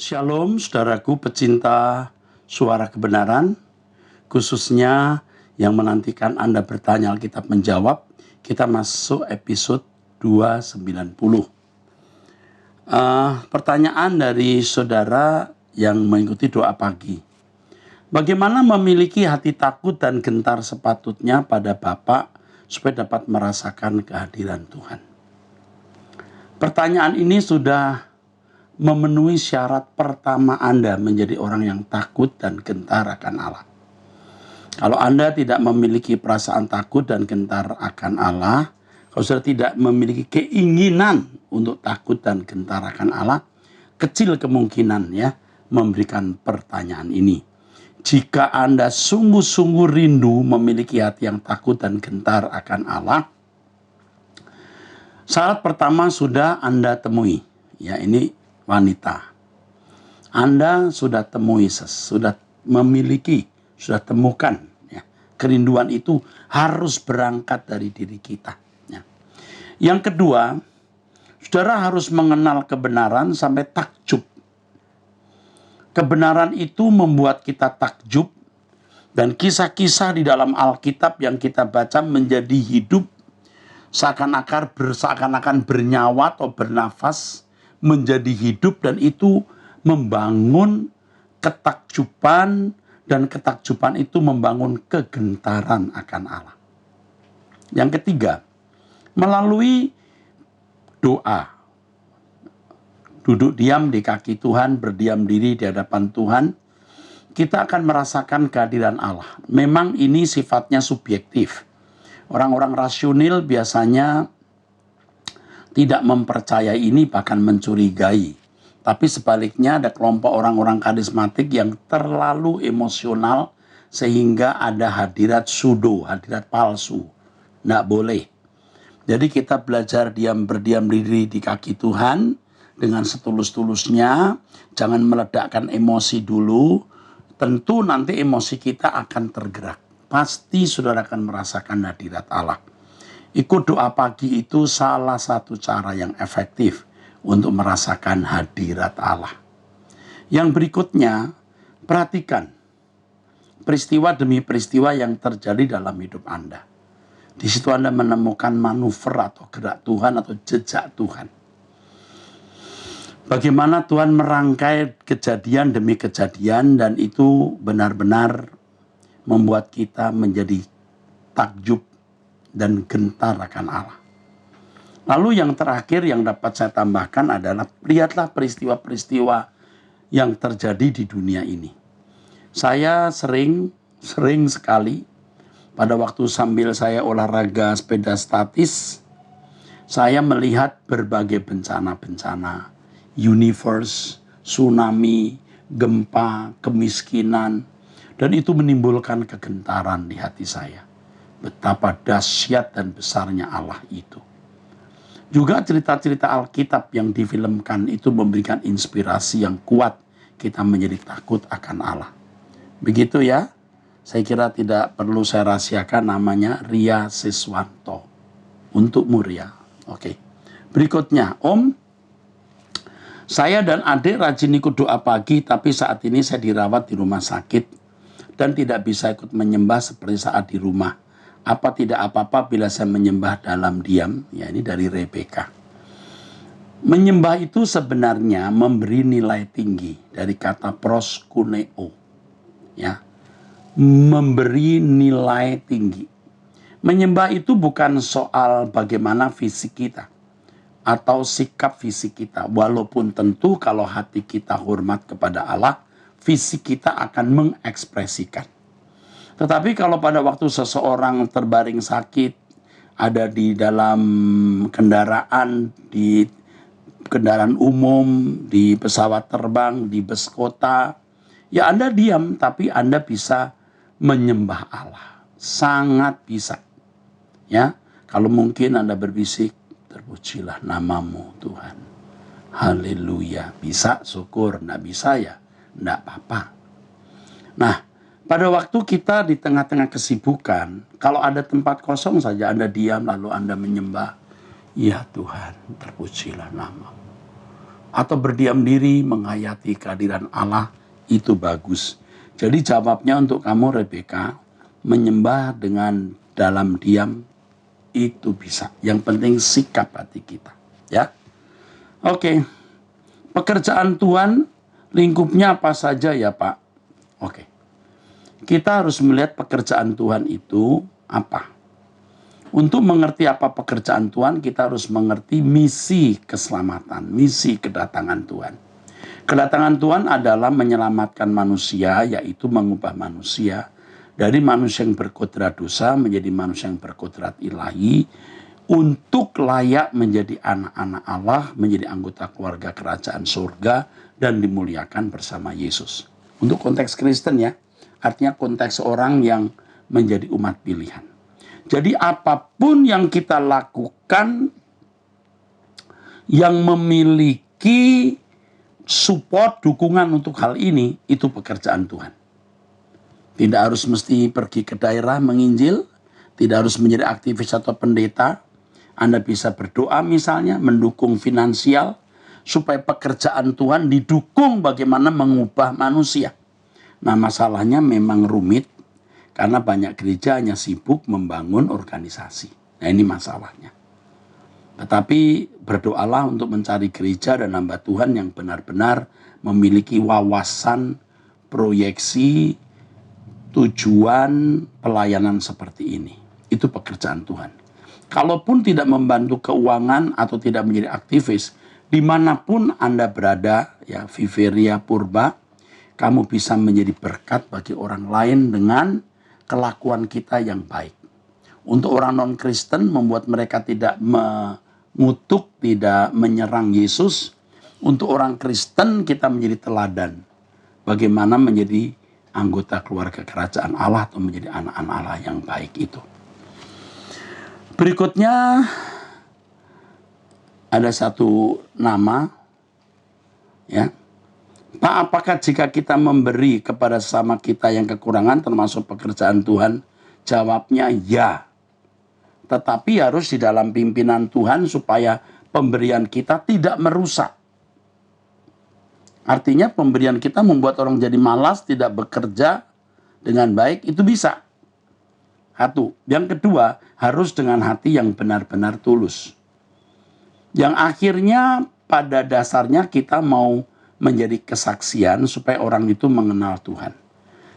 Shalom saudaraku pecinta suara kebenaran, khususnya yang menantikan Anda bertanya Alkitab menjawab. Kita masuk episode 290. Pertanyaan dari saudara yang mengikuti doa pagi. Bagaimana memiliki hati takut dan gentar sepatutnya pada Bapa supaya dapat merasakan kehadiran Tuhan? Pertanyaan ini sudah memenuhi syarat pertama Anda menjadi orang yang takut dan gentar akan Allah. Kalau Anda tidak memiliki perasaan takut dan gentar akan Allah, kalau sudah tidak memiliki keinginan untuk takut dan gentar akan Allah, kecil kemungkinan memberikan pertanyaan ini. Jika Anda sungguh-sungguh rindu memiliki hati yang takut dan gentar akan Allah, syarat pertama sudah Anda temui. Ini wanita. Anda sudah temui, sudah memiliki, sudah temukan. Kerinduan itu harus berangkat dari diri kita. Yang kedua, saudara harus mengenal kebenaran sampai takjub. Kebenaran itu membuat kita takjub, dan kisah-kisah di dalam Alkitab yang kita baca menjadi hidup, seakan-akan bernyawa atau bernafas, menjadi hidup, dan itu membangun ketakjuban, dan ketakjuban itu membangun kegentaran akan Allah. Yang ketiga, melalui doa, duduk diam di kaki Tuhan, berdiam diri di hadapan Tuhan, kita akan merasakan kehadiran Allah. Memang ini sifatnya subjektif. Orang-orang rasional biasanya tidak mempercayai ini, bahkan mencurigai. Tapi sebaliknya ada kelompok orang-orang karismatik yang terlalu emosional sehingga ada hadirat pseudo, hadirat palsu. Nggak boleh. Jadi kita belajar berdiam diri di kaki Tuhan dengan setulus-tulusnya. Jangan meledakkan emosi dulu. Tentu nanti emosi kita akan tergerak. Pasti saudara akan merasakan hadirat Allah. Ikut doa pagi itu salah satu cara yang efektif untuk merasakan hadirat Allah. Yang berikutnya, perhatikan peristiwa demi peristiwa yang terjadi dalam hidup Anda. Di situ Anda menemukan manuver atau gerak Tuhan atau jejak Tuhan. Bagaimana Tuhan merangkai kejadian demi kejadian, dan itu benar-benar membuat kita menjadi takjub dan gentar akan Allah. Lalu yang terakhir yang dapat saya tambahkan adalah lihatlah peristiwa-peristiwa yang terjadi di dunia ini. Saya sering sekali pada waktu sambil saya olahraga sepeda statis, saya melihat berbagai bencana-bencana, universe, tsunami, gempa, kemiskinan, dan itu menimbulkan kegentaran di hati saya. Betapa dahsyat dan besarnya Allah itu. Juga cerita-cerita Alkitab yang difilmkan itu memberikan inspirasi yang kuat kita menjadi takut akan Allah. Begitu ya. Saya kira tidak perlu saya rahasiakan, namanya Ria Siswanto. Untukmu Ria. Oke. Berikutnya, Om, saya dan adik rajin ikut doa pagi, tapi saat ini saya dirawat di rumah sakit dan tidak bisa ikut menyembah seperti saat di rumah. Apa tidak apa-apa bila saya menyembah dalam diam? Ya, ini dari Rebecca. Menyembah itu sebenarnya memberi nilai tinggi dari kata proskuneo. Ya, memberi nilai tinggi. Menyembah itu bukan soal bagaimana fisik kita atau sikap fisik kita. Walaupun tentu kalau hati kita hormat kepada Allah, fisik kita akan mengekspresikan. Tetapi kalau pada waktu seseorang terbaring sakit, ada di dalam kendaraan, di kendaraan umum, di pesawat terbang, di bus kota, ya Anda diam, tapi Anda bisa menyembah Allah. Sangat bisa. Ya, kalau mungkin Anda berbisik, terpujilah namamu Tuhan. Haleluya. Bisa, syukur. Nggak bisa ya, nggak apa-apa. Nah, pada waktu kita di tengah-tengah kesibukan, kalau ada tempat kosong saja Anda diam lalu Anda menyembah. Ya Tuhan, terpujilah namamu. atau berdiam diri menghayati kehadiran Allah, itu bagus. Jadi jawabnya untuk kamu Rebeka, menyembah dengan dalam diam itu bisa. Yang penting sikap hati kita, ya. Oke. Pekerjaan Tuhan lingkupnya apa saja ya Pak? Oke. Kita harus melihat pekerjaan Tuhan itu apa. Untuk mengerti apa pekerjaan Tuhan, kita harus mengerti misi keselamatan, misi kedatangan Tuhan. Kedatangan Tuhan adalah menyelamatkan manusia, yaitu mengubah manusia dari manusia yang berkodrat dosa menjadi manusia yang berkodrat ilahi, untuk layak menjadi anak-anak Allah, menjadi anggota keluarga kerajaan surga, dan dimuliakan bersama Yesus. Untuk konteks Kristen ya, artinya konteks orang yang menjadi umat pilihan. Jadi apapun yang kita lakukan yang memiliki support, dukungan untuk hal ini, itu pekerjaan Tuhan. Tidak harus mesti pergi ke daerah menginjil, tidak harus menjadi aktivis atau pendeta. Anda bisa berdoa misalnya, mendukung finansial, supaya pekerjaan Tuhan didukung bagaimana mengubah manusia. Nah masalahnya memang rumit, karena banyak gereja hanya sibuk membangun organisasi. Nah ini masalahnya. Tetapi berdoalah untuk mencari gereja dan hamba Tuhan yang benar-benar memiliki wawasan, proyeksi, tujuan pelayanan seperti ini. Itu pekerjaan Tuhan. Kalaupun tidak membantu keuangan atau tidak menjadi aktivis, dimanapun Anda berada, ya Viveria Purba, kamu bisa menjadi berkat bagi orang lain dengan kelakuan kita yang baik. Untuk orang non-Kristen, membuat mereka tidak mengutuk, tidak menyerang Yesus. Untuk orang Kristen, kita menjadi teladan. Bagaimana menjadi anggota keluarga kerajaan Allah atau menjadi anak-anak Allah yang baik itu. Berikutnya, ada satu nama, ya. Pak, apakah jika kita memberi kepada sesama kita yang kekurangan termasuk pekerjaan Tuhan? Jawabnya ya. Tetapi harus di dalam pimpinan Tuhan supaya pemberian kita tidak merusak. Artinya pemberian kita membuat orang jadi malas, tidak bekerja dengan baik, itu bisa. Satu. Yang kedua, harus dengan hati yang benar-benar tulus. Yang akhirnya pada dasarnya kita mau menjadi kesaksian supaya orang itu mengenal Tuhan.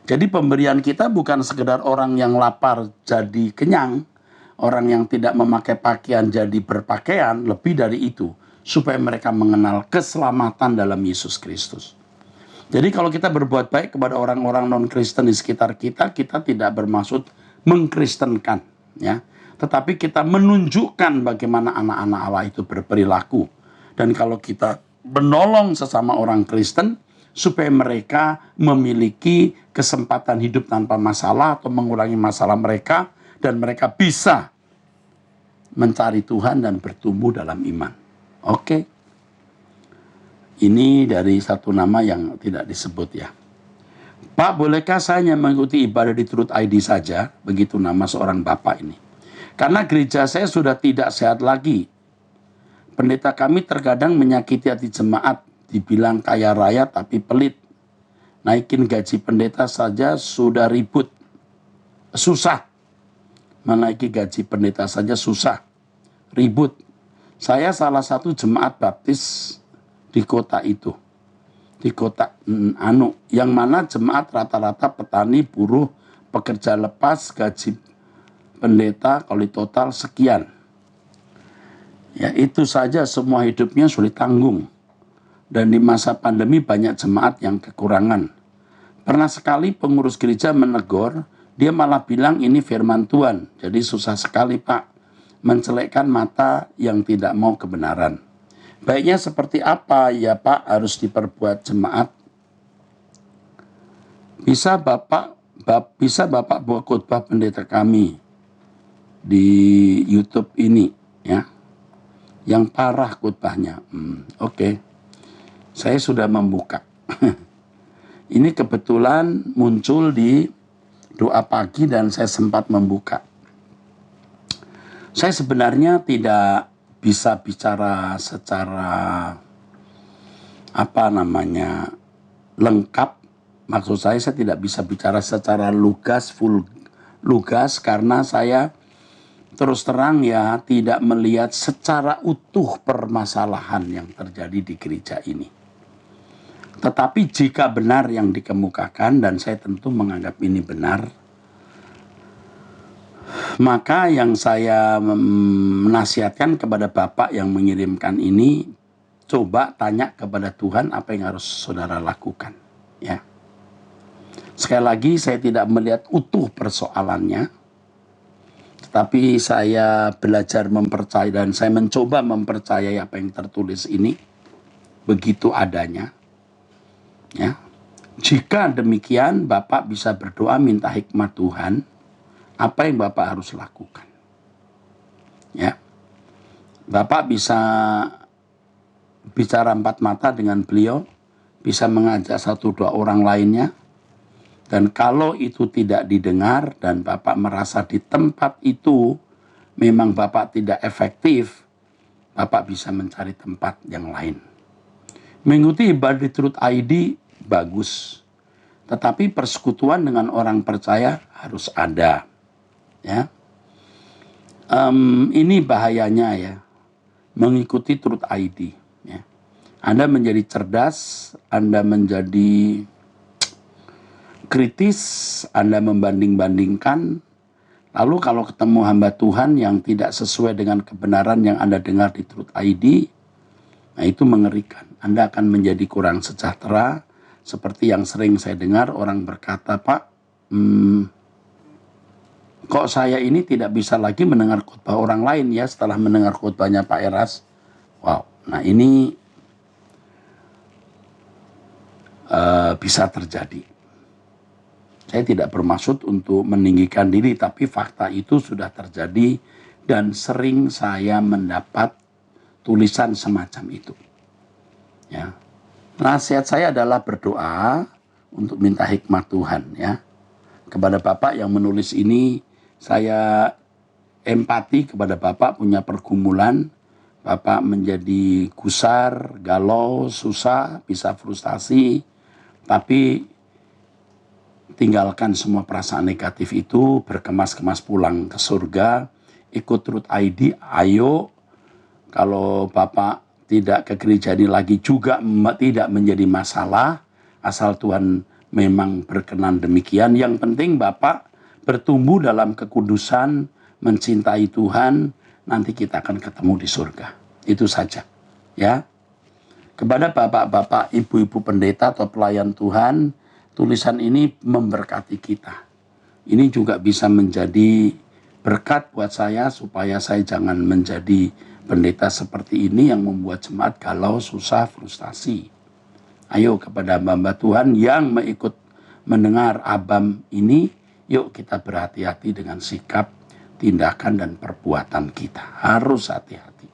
Jadi pemberian kita bukan sekedar orang yang lapar jadi kenyang, orang yang tidak memakai pakaian jadi berpakaian, lebih dari itu, supaya mereka mengenal keselamatan dalam Yesus Kristus. Jadi kalau kita berbuat baik kepada orang-orang non-Kristen di sekitar kita, kita tidak bermaksud mengkristenkan, ya. Tetapi kita menunjukkan bagaimana anak-anak Allah itu berperilaku. Dan kalau kita menolong sesama orang Kristen supaya mereka memiliki kesempatan hidup tanpa masalah atau mengurangi masalah mereka, dan mereka bisa mencari Tuhan dan bertumbuh dalam iman. Oke. Ini dari satu nama yang tidak disebut ya. Pak, bolehkah saya hanya mengikuti ibadah di Truth ID saja? Begitu nama seorang bapak ini. Karena gereja saya sudah tidak sehat lagi. Pendeta kami terkadang menyakiti hati jemaat, dibilang kaya raya tapi pelit. Naikin gaji pendeta saja sudah ribut. Susah. Menaiki gaji pendeta saja susah. Ribut. Saya salah satu jemaat baptis di kota itu. Di kota yang mana jemaat rata-rata petani, buruh, pekerja lepas, gaji pendeta kalau total sekian. Ya itu saja semua hidupnya sulit tanggung. Dan di masa pandemi banyak jemaat yang kekurangan. Pernah sekali pengurus gereja menegur, dia malah bilang ini firman Tuhan. Jadi susah sekali Pak, mencelekkan mata yang tidak mau kebenaran. Baiknya seperti apa ya Pak harus diperbuat jemaat? Bisa Bapak buat khotbah pendeta kami di YouTube ini ya. Yang parah khotbahnya. Oke. Saya sudah membuka. Ini kebetulan muncul di doa pagi dan saya sempat membuka. Saya sebenarnya tidak bisa bicara secara apa namanya, lengkap. Maksud saya tidak bisa bicara secara lugas, full lugas, karena saya terus terang ya tidak melihat secara utuh permasalahan yang terjadi di gereja ini. Tetapi jika benar yang dikemukakan, dan saya tentu menganggap ini benar, maka yang saya menasihatkan kepada Bapak yang mengirimkan ini, coba tanya kepada Tuhan apa yang harus saudara lakukan. Ya. Sekali lagi saya tidak melihat utuh persoalannya, tetapi saya belajar mempercayai dan saya mencoba mempercayai apa yang tertulis ini begitu adanya. Ya. Jika demikian, Bapak bisa berdoa minta hikmat Tuhan, apa yang Bapak harus lakukan. Ya. Bapak bisa bicara empat mata dengan beliau, bisa mengajak satu dua orang lainnya, dan kalau itu tidak didengar dan Bapak merasa di tempat itu memang Bapak tidak efektif, Bapak bisa mencari tempat yang lain. Mengikuti ibadah di Truth ID bagus, tetapi persekutuan dengan orang percaya harus ada. Ya, ini bahayanya ya, mengikuti Truth ID. Ya. Anda menjadi cerdas, Anda menjadi kritis, Anda membanding-bandingkan. Lalu kalau ketemu hamba Tuhan yang tidak sesuai dengan kebenaran yang Anda dengar di Truth ID, nah itu mengerikan. Anda akan menjadi kurang sejahtera. Seperti yang sering saya dengar orang berkata, Pak, kok saya ini tidak bisa lagi mendengar khotbah orang lain ya setelah mendengar khotbahnya Pak Eras. Wow, nah ini bisa terjadi. Saya tidak bermaksud untuk meninggikan diri, tapi fakta itu sudah terjadi dan sering saya mendapat tulisan semacam itu. Ya. Nasihat saya adalah berdoa untuk minta hikmat Tuhan ya. Kepada Bapak yang menulis ini, saya empati kepada Bapak, punya pergumulan. Bapak menjadi gusar, galau, susah, bisa frustasi. Tapi tinggalkan semua perasaan negatif itu, berkemas-kemas pulang ke surga, ikut Truth ID, ayo. Kalau Bapak tidak ke gereja ini lagi juga tidak menjadi masalah, asal Tuhan memang berkenan demikian. Yang penting Bapak bertumbuh dalam kekudusan, mencintai Tuhan, nanti kita akan ketemu di surga. Itu saja. Ya. Kepada bapak-bapak, ibu-ibu pendeta atau pelayan Tuhan, tulisan ini memberkati kita. Ini juga bisa menjadi berkat buat saya supaya saya jangan menjadi pendeta seperti ini yang membuat jemaat galau, susah, frustasi. Ayo kepada hamba Tuhan yang mengikut mendengar abam ini, yuk kita berhati-hati dengan sikap, tindakan, dan perbuatan kita. Harus hati-hati.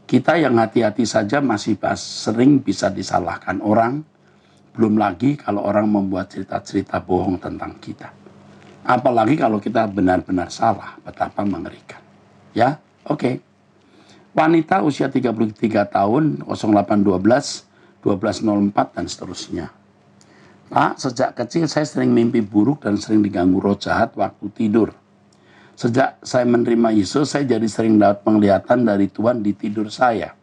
Kita yang hati-hati saja masih sering bisa disalahkan orang, belum lagi kalau orang membuat cerita-cerita bohong tentang kita. Apalagi kalau kita benar-benar salah, betapa mengerikan. Ya, oke. Wanita usia 33 tahun, 0812, 1204, dan seterusnya. Pak, sejak kecil saya sering mimpi buruk dan sering diganggu roh jahat waktu tidur. Sejak saya menerima Yesus, saya jadi sering dapat penglihatan dari Tuhan di tidur saya.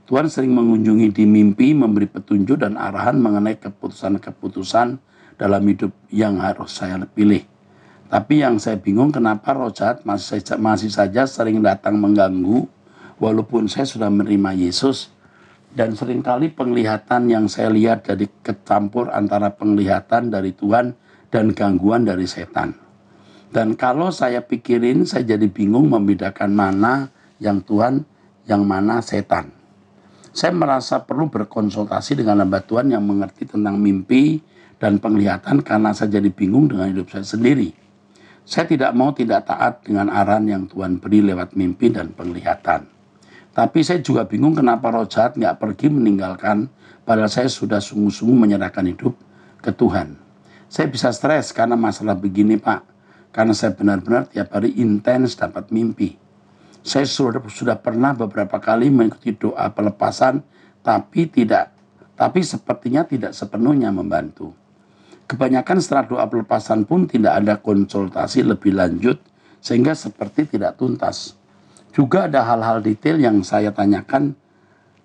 Tuhan sering mengunjungi di mimpi, memberi petunjuk dan arahan mengenai keputusan-keputusan dalam hidup yang harus saya pilih. Tapi yang saya bingung kenapa roh jahat masih saja sering datang mengganggu, walaupun saya sudah menerima Yesus. Dan seringkali penglihatan yang saya lihat jadi kecampur antara penglihatan dari Tuhan dan gangguan dari setan. Dan kalau saya pikirin, saya jadi bingung membedakan mana yang Tuhan, yang mana setan. Saya merasa perlu berkonsultasi dengan hamba Tuhan yang mengerti tentang mimpi dan penglihatan karena saya jadi bingung dengan hidup saya sendiri. Saya tidak mau tidak taat dengan arahan yang Tuhan beri lewat mimpi dan penglihatan. Tapi saya juga bingung kenapa roh jahat nggak pergi meninggalkan, padahal saya sudah sungguh-sungguh menyerahkan hidup ke Tuhan. Saya bisa stres karena masalah begini, Pak. Karena saya benar-benar tiap hari intens dapat mimpi. Saya sudah pernah beberapa kali mengikuti doa pelepasan, tapi tidak tapi sepertinya tidak sepenuhnya membantu. Kebanyakan setelah doa pelepasan pun tidak ada konsultasi lebih lanjut, sehingga seperti tidak tuntas. Juga ada hal-hal detail yang saya tanyakan,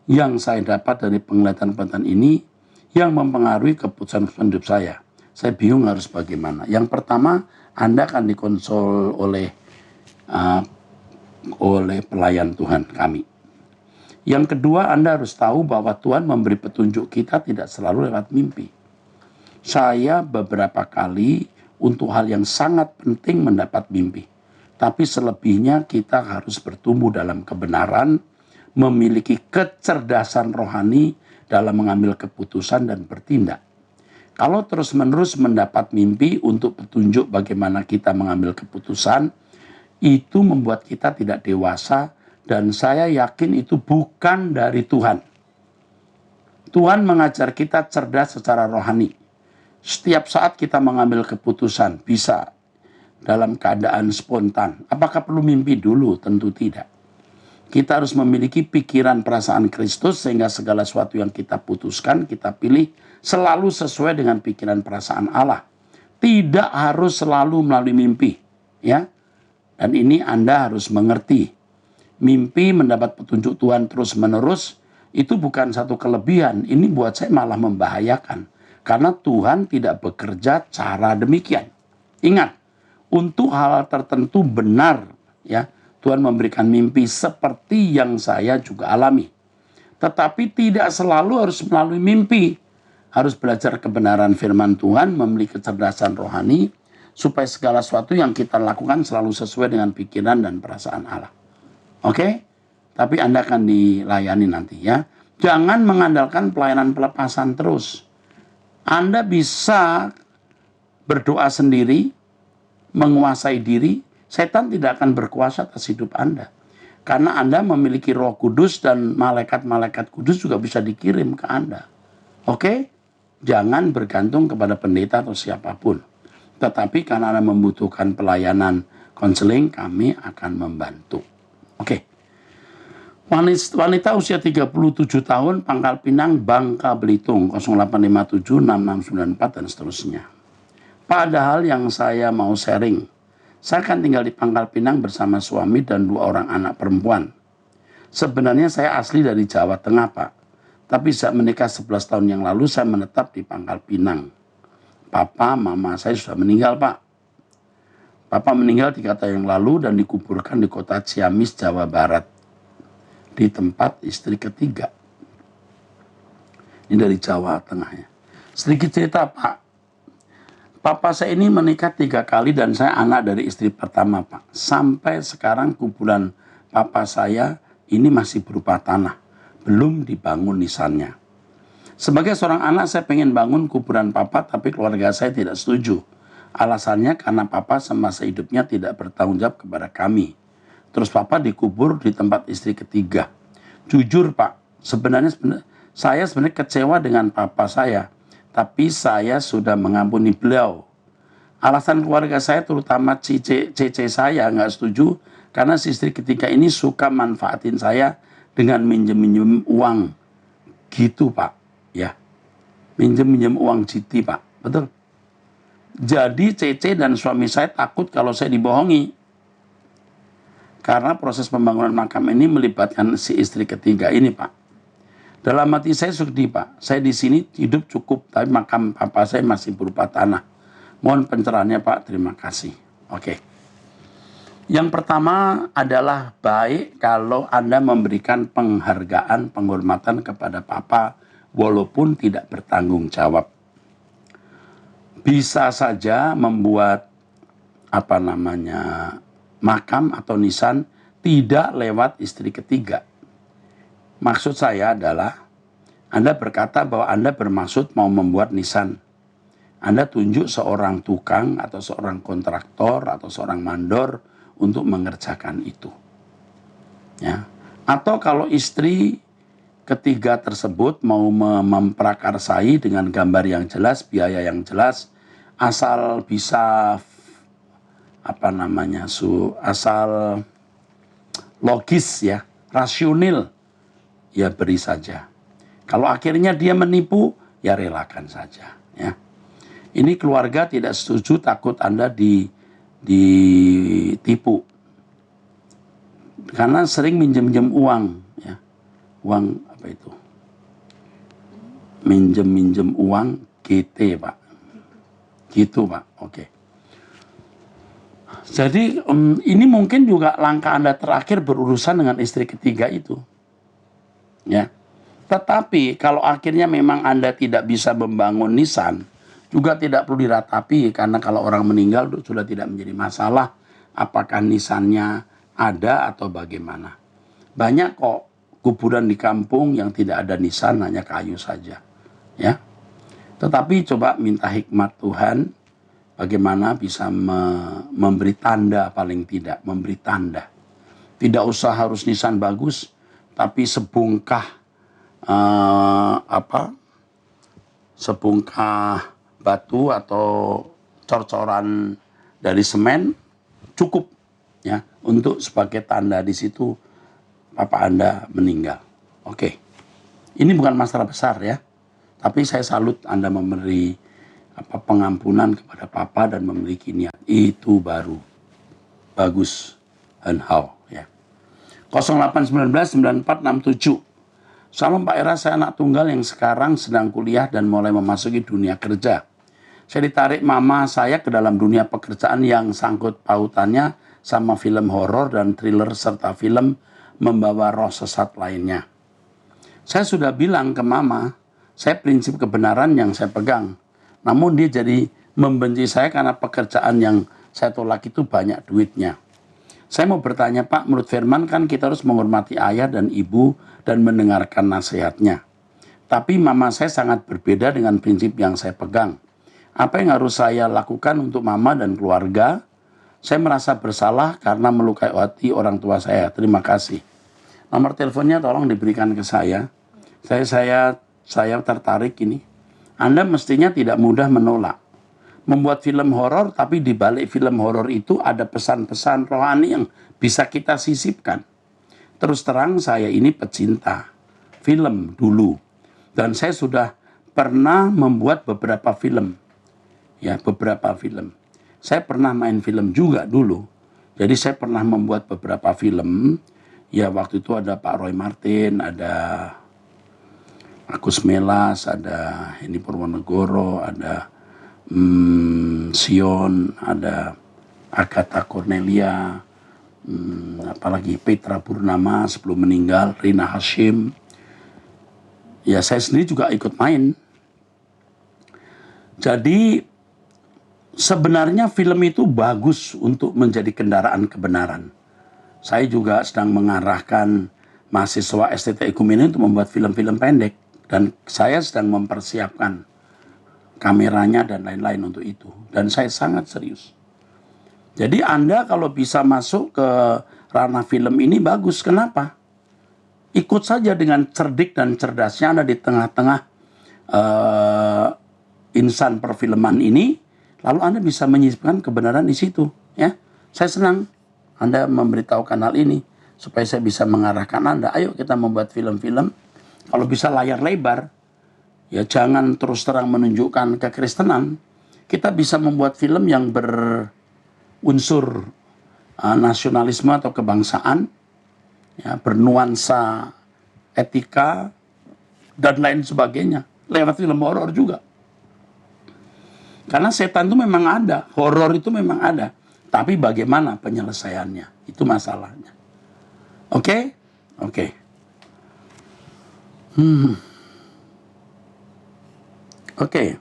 yang saya dapat dari penglihatan-penglihatan ini, yang mempengaruhi keputusan hidup saya. Saya bingung harus bagaimana. Yang pertama, Anda akan dikonsol oleh pelayan Tuhan kami. Yang kedua, Anda harus tahu bahwa Tuhan memberi petunjuk kita tidak selalu lewat mimpi. Saya beberapa kali untuk hal yang sangat penting mendapat mimpi. Tapi selebihnya kita harus bertumbuh dalam kebenaran, memiliki kecerdasan rohani dalam mengambil keputusan dan bertindak. Kalau terus-menerus mendapat mimpi untuk petunjuk bagaimana kita mengambil keputusan, itu membuat kita tidak dewasa, dan saya yakin itu bukan dari Tuhan. Tuhan mengajar kita cerdas secara rohani. Setiap saat kita mengambil keputusan bisa dalam keadaan spontan. Apakah perlu mimpi dulu? Tentu tidak. Kita harus memiliki pikiran perasaan Kristus sehingga segala sesuatu yang kita putuskan, kita pilih selalu sesuai dengan pikiran perasaan Allah. Tidak harus selalu melalui mimpi, ya. Dan ini Anda harus mengerti. Mimpi mendapat petunjuk Tuhan terus-menerus itu bukan satu kelebihan. Ini buat saya malah membahayakan. Karena Tuhan tidak bekerja cara demikian. Ingat, untuk hal tertentu benar, ya, Tuhan memberikan mimpi seperti yang saya juga alami. Tetapi tidak selalu harus melalui mimpi. Harus belajar kebenaran firman Tuhan, memiliki kecerdasan rohani, supaya segala sesuatu yang kita lakukan selalu sesuai dengan pikiran dan perasaan Allah. Oke? Tapi Anda akan dilayani nanti, ya. Jangan mengandalkan pelayanan pelepasan terus. Anda bisa berdoa sendiri, menguasai diri, setan tidak akan berkuasa atas hidup Anda. Karena Anda memiliki Roh Kudus dan malaikat-malaikat kudus juga bisa dikirim ke Anda. Oke? Jangan bergantung kepada pendeta atau siapapun. Tetapi karena Anda membutuhkan pelayanan konseling, kami akan membantu. Oke. Wanita usia 37 tahun, Pangkal Pinang, Bangka Belitung, 08576694 dan seterusnya. Padahal yang saya mau sharing, saya akan tinggal di Pangkal Pinang bersama suami dan 2 orang anak perempuan. Sebenarnya saya asli dari Jawa Tengah, Pak. Tapi saat menikah 11 tahun yang lalu, saya menetap di Pangkal Pinang. Papa, mama saya sudah meninggal, Pak. Papa meninggal 3 tahun yang lalu dan dikuburkan di kota Ciamis, Jawa Barat. Di tempat istri ketiga. Ini dari Jawa Tengah, ya. Sedikit cerita, Pak. Papa saya ini menikah 3 kali dan saya anak dari istri pertama, Pak. Sampai sekarang kuburan papa saya ini masih berupa tanah. Belum dibangun nisannya. Sebagai seorang anak saya pengen bangun kuburan papa, tapi keluarga saya tidak setuju. Alasannya karena papa semasa hidupnya tidak bertanggung jawab kepada kami. Terus papa dikubur di tempat istri ketiga. Jujur, Pak, saya sebenarnya kecewa dengan papa saya. Tapi saya sudah mengampuni beliau. Alasan keluarga saya, terutama cice saya, nggak setuju. Karena si istri ketiga ini suka manfaatin saya dengan minjem uang. Gitu, Pak. Ya, minjem uang Citi, Pak. Betul. Jadi Cece dan suami saya takut kalau saya dibohongi. Karena proses pembangunan makam ini melibatkan si istri ketiga ini, Pak. Dalam hati saya sedih, Pak. Saya di sini hidup cukup, tapi makam papa saya masih berupa tanah. Mohon pencerahannya, Pak. Terima kasih. Oke. Yang pertama adalah baik kalau Anda memberikan penghargaan, penghormatan kepada papa walaupun tidak bertanggung jawab. Bisa saja membuat makam atau nisan tidak lewat istri ketiga. Maksud saya adalah Anda berkata bahwa Anda bermaksud mau membuat nisan. Anda tunjuk seorang tukang atau seorang kontraktor atau seorang mandor untuk mengerjakan itu. Ya. Atau kalau istri ketiga tersebut mau memprakarsai dengan gambar yang jelas, biaya yang jelas, asal bisa asal logis, ya, rasional, ya beri saja. Kalau akhirnya dia menipu, ya relakan saja. Ya. Ini keluarga tidak setuju, takut Anda ditipu. Karena sering minjem-minjem uang. Ya. Uang apa itu? Minjem-minjem uang GT, Pak. Gitu, Pak. Oke. Jadi ini mungkin juga langkah Anda terakhir berurusan dengan istri ketiga itu. Ya. Tetapi kalau akhirnya memang Anda tidak bisa membangun nisan, juga tidak perlu diratapi, karena kalau orang meninggal sudah tidak menjadi masalah apakah nisannya ada atau bagaimana. Banyak kok kuburan di kampung yang tidak ada nisan, hanya kayu saja. Ya. Tetapi coba minta hikmat Tuhan, bagaimana bisa memberi tanda, paling tidak memberi tanda. Tidak usah harus nisan bagus, tapi sebongkah sebongkah batu atau cor-coran dari semen cukup ya untuk sebagai tanda di situ papa Anda meninggal. Oke. Ini bukan masalah besar ya. Tapi saya salut Anda memberi pengampunan kepada papa dan memiliki niat. Itu baru bagus. And how ya. 08199467. Salam Pak Era, saya anak tunggal yang sekarang sedang kuliah dan mulai memasuki dunia kerja. Saya ditarik mama saya ke dalam dunia pekerjaan yang sangkut pautannya sama film horor dan thriller serta film membawa roh sesat lainnya. Saya sudah bilang ke mama, saya prinsip kebenaran yang saya pegang. Namun dia jadi membenci saya karena pekerjaan yang saya tolak itu banyak duitnya. Saya mau bertanya Pak, menurut firman kan kita harus menghormati ayah dan ibu dan mendengarkan nasihatnya. Tapi mama saya sangat berbeda dengan prinsip yang saya pegang. Apa yang harus saya lakukan untuk mama dan keluarga? Saya merasa bersalah karena melukai hati orang tua saya. Terima kasih. Nomor teleponnya tolong diberikan ke saya. Saya tertarik ini. Anda mestinya tidak mudah menolak. Membuat film horor, tapi di balik film horor itu ada pesan-pesan rohani yang bisa kita sisipkan. Terus terang saya ini pecinta film dulu. Dan saya sudah pernah membuat beberapa film. Ya, beberapa film. Saya pernah main film juga dulu. Jadi saya pernah membuat beberapa film. Ya, waktu itu ada Pak Roy Martin, ada Agus Melas, ada Henny Purwonegoro, ada Sion, ada Agatha Cornelia, apalagi Petra Purnama sebelum meninggal, Rina Hashim. Ya, saya sendiri juga ikut main. Jadi sebenarnya film itu bagus untuk menjadi kendaraan kebenaran. Saya juga sedang mengarahkan mahasiswa STT Ekumen untuk membuat film-film pendek. Dan saya sedang mempersiapkan kameranya dan lain-lain untuk itu. Dan saya sangat serius. Jadi Anda kalau bisa masuk ke ranah film ini bagus. Kenapa? Ikut saja dengan cerdik dan cerdasnya Anda di tengah-tengah insan perfilman ini. Lalu Anda bisa menyisipkan kebenaran di situ. Ya, saya senang Anda memberitahukan hal ini supaya saya bisa mengarahkan Anda. Ayo kita membuat film-film. Kalau bisa layar lebar, ya jangan terus terang menunjukkan kekristenan. Kita bisa membuat film yang berunsur nasionalisme atau kebangsaan, ya, bernuansa etika dan lain sebagainya. Lewat film horor juga. Karena setan itu memang ada, horor itu memang ada. Tapi bagaimana penyelesaiannya? Itu masalahnya. Oke? Oke. Oke.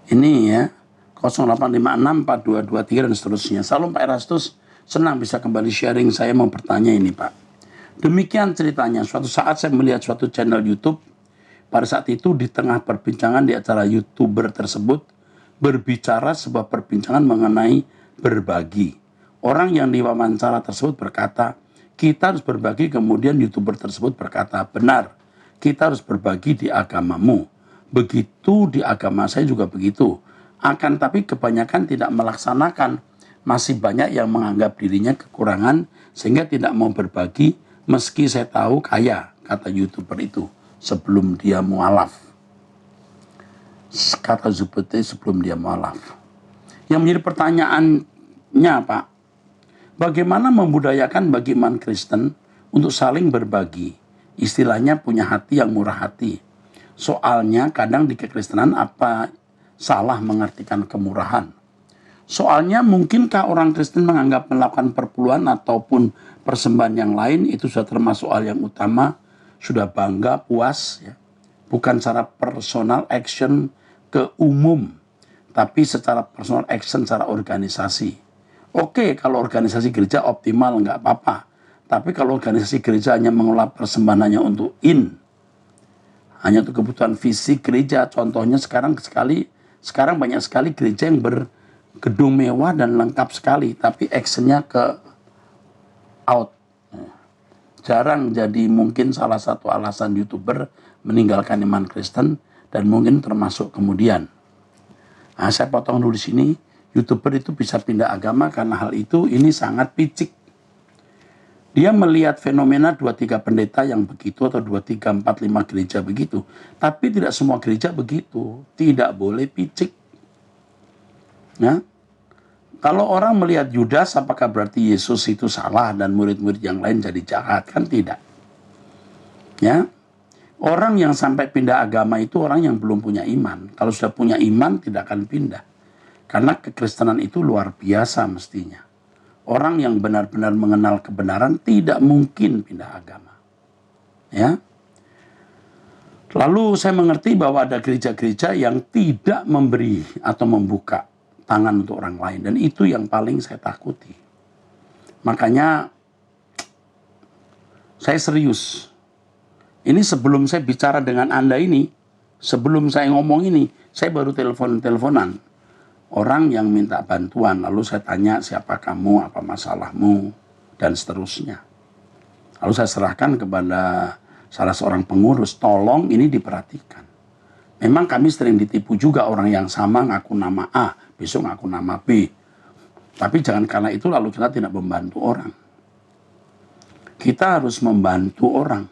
Ini ya, 08564223 dan seterusnya. Salam Pak Erastus, senang bisa kembali sharing. Saya mau bertanya ini Pak. Demikian ceritanya, suatu saat saya melihat suatu channel YouTube. Pada saat itu di tengah perbincangan di acara YouTuber tersebut berbicara sebuah perbincangan mengenai berbagi. Orang yang diwawancara tersebut berkata, kita harus berbagi, kemudian YouTuber tersebut berkata, benar, kita harus berbagi di agamamu. Begitu di agama saya juga begitu. Akan tapi kebanyakan tidak melaksanakan. Masih banyak yang menganggap dirinya kekurangan sehingga tidak mau berbagi meski saya tahu kaya. kata YouTuber itu sebelum dia mualaf. Kata Zuberti sebelum dia mualaf. Yang menjadi pertanyaannya, Pak, bagaimana membudayakan bagi iman Kristen untuk saling berbagi? Istilahnya punya hati yang murah hati. Soalnya kadang di kekristenan apa salah mengartikan kemurahan? Soalnya mungkinkah orang Kristen menganggap melakukan perpuluhan ataupun persembahan yang lain itu sudah termasuk hal yang utama, sudah bangga, puas, ya. Bukan secara personal action ke umum, tapi secara personal action secara organisasi. Oke, kalau organisasi gereja optimal nggak apa-apa. Tapi kalau organisasi gereja hanya mengelola persembahannya untuk hanya untuk kebutuhan fisik gereja, contohnya sekarang banyak sekali gereja yang bergedung mewah dan lengkap sekali, tapi actionnya ke out. Jarang jadi mungkin salah satu alasan YouTuber meninggalkan iman Kristen dan mungkin termasuk kemudian. Nah, saya potong dulu di sini. YouTuber itu bisa pindah agama karena hal itu ini sangat picik. Dia melihat fenomena 2-3 pendeta yang begitu atau 2-3-4-5 gereja begitu. Tapi tidak semua gereja begitu. Tidak boleh picik. Ya. Kalau orang melihat Yudas, apakah berarti Yesus itu salah dan murid-murid yang lain jadi jahat? Kan tidak. Ya. Orang yang sampai pindah agama itu orang yang belum punya iman. Kalau sudah punya iman tidak akan pindah. Karena kekristenan itu luar biasa mestinya. Orang yang benar-benar mengenal kebenaran tidak mungkin pindah agama. Ya. Lalu saya mengerti bahwa ada gereja-gereja yang tidak memberi atau membuka tangan untuk orang lain. Dan itu yang paling saya takuti. Makanya saya serius. Ini sebelum saya bicara dengan Anda ini, sebelum saya ngomong ini, saya baru teleponan. Orang yang minta bantuan, lalu saya tanya siapa kamu, apa masalahmu, dan seterusnya. Lalu saya serahkan kepada salah seorang pengurus, tolong ini diperhatikan. Memang kami sering ditipu juga orang yang sama ngaku nama A, besok ngaku nama B. Tapi jangan karena itu lalu kita tidak membantu orang. Kita harus membantu orang.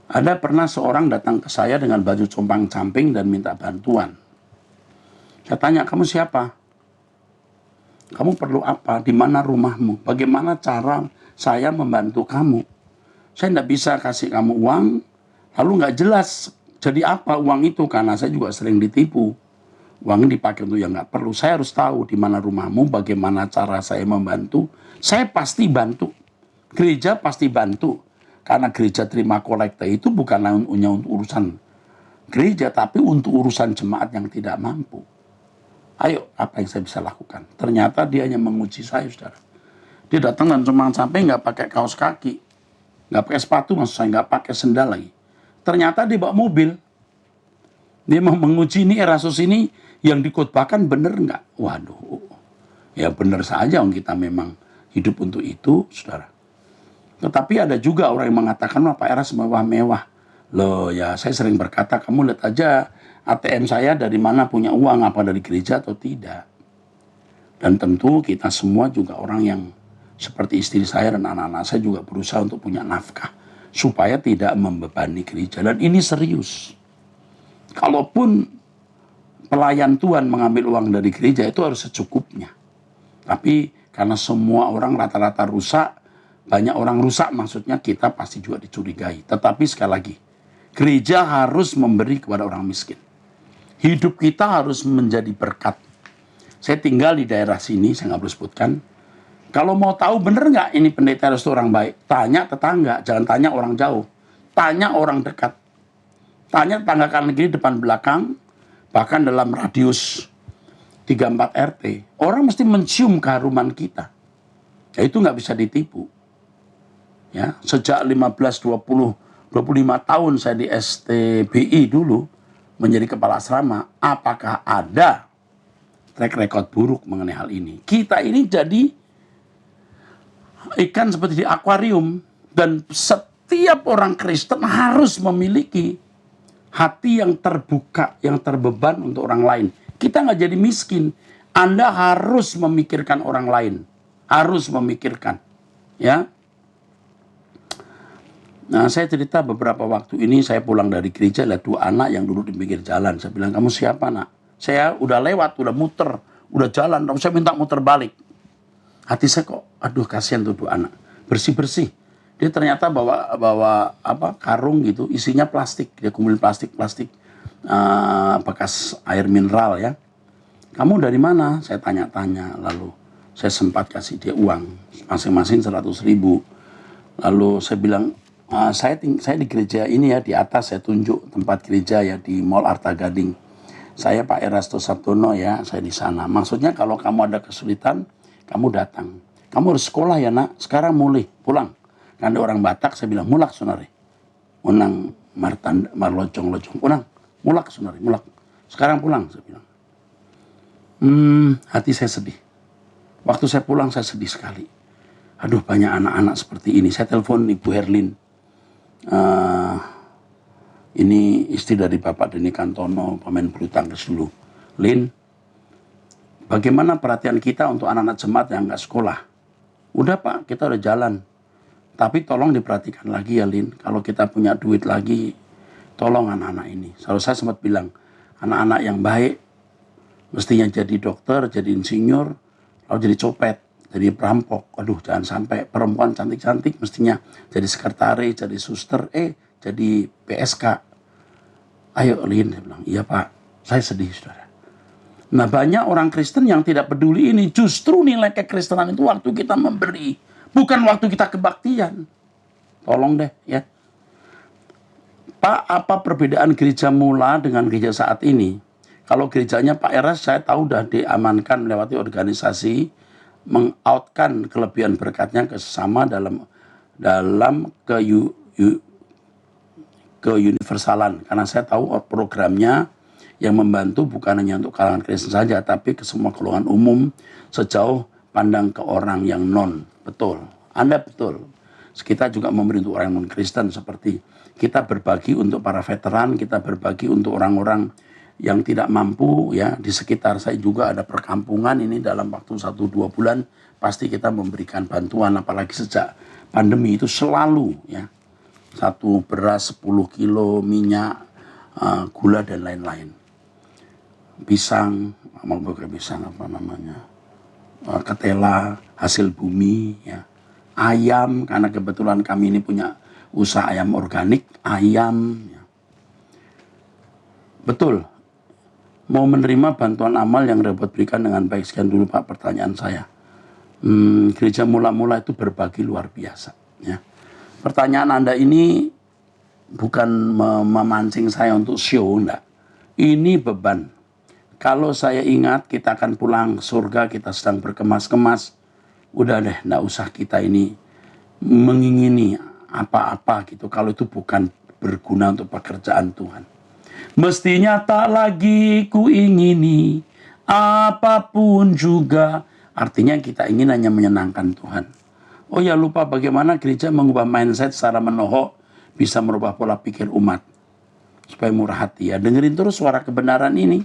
Ada pernah seorang datang ke saya dengan baju compang-camping dan minta bantuan. Saya tanya, kamu siapa? Kamu perlu apa? Di mana rumahmu? Bagaimana cara saya membantu kamu? Saya tidak bisa kasih kamu uang, lalu nggak jelas jadi apa uang itu, karena saya juga sering ditipu. Uang dipakai untuk yang nggak perlu. Saya harus tahu di mana rumahmu, bagaimana cara saya membantu. Saya pasti bantu. Gereja pasti bantu. Karena gereja terima kolekte itu bukanlah hanya untuk urusan gereja, tapi untuk urusan jemaat yang tidak mampu. Ayo, apa yang saya bisa lakukan? Ternyata dia hanya menguji saya, saudara. Dia datang dan cuma sampai nggak pakai kaos kaki, nggak pakai sepatu, maksud saya nggak pakai sendal lagi. Ternyata dia bawa mobil. Dia mau menguji ini Erasus ini yang dikhotbahkan benar nggak? Waduh, ya benar saja, kita memang hidup untuk itu, saudara. Tetapi ada juga orang yang mengatakan, wah Pak Eras mewah-mewah. Loh ya, saya sering berkata, kamu lihat aja ATM saya dari mana, punya uang apa dari gereja atau tidak. Dan tentu kita semua juga orang yang seperti istri saya dan anak-anak saya juga berusaha untuk punya nafkah supaya tidak membebani gereja. Dan ini serius. Kalaupun pelayan Tuhan mengambil uang dari gereja itu harus secukupnya. Tapi karena semua orang rata-rata rusak, banyak orang rusak, maksudnya kita pasti juga dicurigai. Tetapi sekali lagi, gereja harus memberi kepada orang miskin. Hidup kita harus menjadi berkat. Saya tinggal di daerah sini, saya nggak perlu sebutkan. Kalau mau tahu bener nggak ini pendeta itu orang baik, tanya tetangga, jangan tanya orang jauh. Tanya orang dekat. Tanya tetangga kanan kiri, depan belakang, bahkan dalam radius 3-4 RT. Orang mesti mencium keharuman kita. Ya itu nggak bisa ditipu. Ya, sejak 25 tahun saya di STBI dulu, menjadi kepala asrama, apakah ada track record buruk mengenai hal ini? Kita ini jadi ikan seperti di akuarium, dan setiap orang Kristen harus memiliki hati yang terbuka, yang terbeban untuk orang lain. Kita nggak jadi miskin. Anda harus memikirkan orang lain, harus memikirkan, ya. Nah, saya cerita beberapa waktu ini saya pulang dari gereja, lihat 2 anak yang duduk di pinggir jalan. Saya bilang, kamu siapa nak? Saya udah lewat, udah muter, udah jalan, saya minta muter balik. Hati saya kok, aduh kasihan tuh 2 anak. Bersih-bersih. Dia ternyata bawa karung gitu, isinya plastik. Dia kumpulin plastik bekas air mineral ya. Kamu dari mana? Saya tanya-tanya, lalu saya sempat kasih dia uang, masing-masing 100.000. Lalu saya bilang, saya di gereja ini ya, di atas saya tunjuk tempat gereja ya, di Mall Arta Gading. Saya Pak Erasto Sabtono ya, saya di sana. Maksudnya kalau kamu ada kesulitan, kamu datang. Kamu harus sekolah ya nak, sekarang mulai, pulang. Kan ada orang Batak, saya bilang, mulak sonare. Unang marlocong-locong, unang, mulak sonare, mulak. Sekarang pulang, saya bilang. Hati saya sedih. Waktu saya pulang saya sedih sekali. Aduh banyak anak-anak seperti ini. Saya telepon Ibu Herlin. Ini istri dari Bapak Deni Kantono, pemain bulu tangkis dulu. Lin, bagaimana perhatian kita untuk anak-anak jemaat yang nggak sekolah? Udah Pak, kita udah jalan. Tapi tolong diperhatikan lagi ya Lin. Kalau kita punya duit lagi, tolong anak-anak ini. Selalu saya sempat bilang, anak-anak yang baik mestinya jadi dokter, jadi insinyur, lalu jadi copet, jadi perampok. Aduh, jangan sampai perempuan cantik-cantik mestinya jadi sekretaris, jadi suster, jadi PSK. Ayo Lin, saya bilang, iya Pak, saya sedih saudara. Nah banyak orang Kristen yang tidak peduli ini. Justru nilai kekristenan itu waktu kita memberi, bukan waktu kita kebaktian. Tolong deh ya. Pak, apa perbedaan gereja mula dengan gereja saat ini? Kalau gerejanya Pak Eras saya tahu udah diamankan melewati organisasi, mengoutkan kelebihan berkatnya ke sesama dalam keuniversalan. Karena saya tahu programnya yang membantu bukan hanya untuk kalangan Kristen saja, tapi ke semua golongan umum sejauh pandang ke orang yang non. Betul, Anda betul. Kita juga memberi untuk orang non-Kristen, seperti kita berbagi untuk para veteran, kita berbagi untuk orang-orang yang tidak mampu ya. Di sekitar saya juga ada perkampungan, ini dalam waktu 1-2 bulan pasti kita memberikan bantuan, apalagi sejak pandemi itu selalu ya, 1 beras, 10 kilo minyak, gula dan lain-lain, pisang, ketela hasil bumi ya, ayam, karena kebetulan kami ini punya usaha ayam organik, ayam ya. Betul. Mau menerima bantuan amal yang dapat berikan dengan baik. Sekian dulu Pak pertanyaan saya. Gereja mula-mula itu berbagi luar biasa ya. Pertanyaan Anda ini bukan memancing saya untuk show, enggak. Ini beban. Kalau saya ingat kita akan pulang surga, kita sedang berkemas-kemas, udah deh, enggak usah kita ini mengingini apa-apa gitu, kalau itu bukan berguna untuk pekerjaan Tuhan. Mestinya tak lagi ku ingini apapun juga. Artinya kita ingin hanya menyenangkan Tuhan. Oh ya, lupa bagaimana gereja mengubah mindset secara menohok bisa merubah pola pikir umat supaya murah hati ya. Dengerin terus suara kebenaran ini.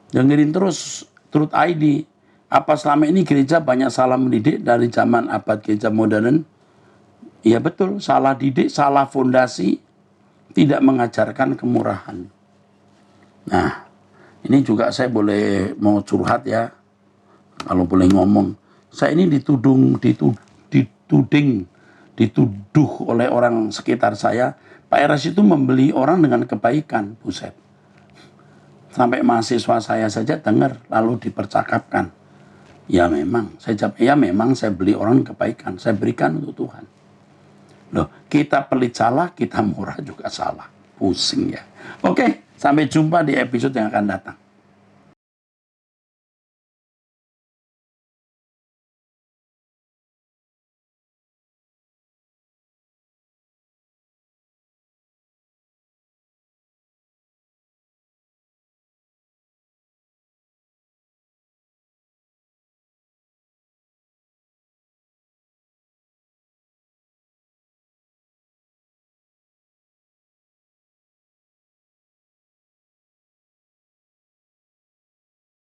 Dengerin terus Truth ID. Apa selama ini gereja banyak salah mendidik dari zaman abad gereja modern? Ya betul, salah didik, salah fondasi, tidak mengajarkan kemurahan. Nah, ini juga saya boleh mau curhat ya, kalau boleh ngomong. Saya ini dituduh oleh orang sekitar saya, Pak Eras itu membeli orang dengan kebaikan, buset. Sampai mahasiswa saya saja dengar, lalu dipercakapkan. Ya memang, saya jawab, ya memang saya beli orang kebaikan, saya berikan untuk Tuhan. Loh, kita pelit salah, kita murah juga salah. Pusing ya. Oke, sampai jumpa di episode yang akan datang.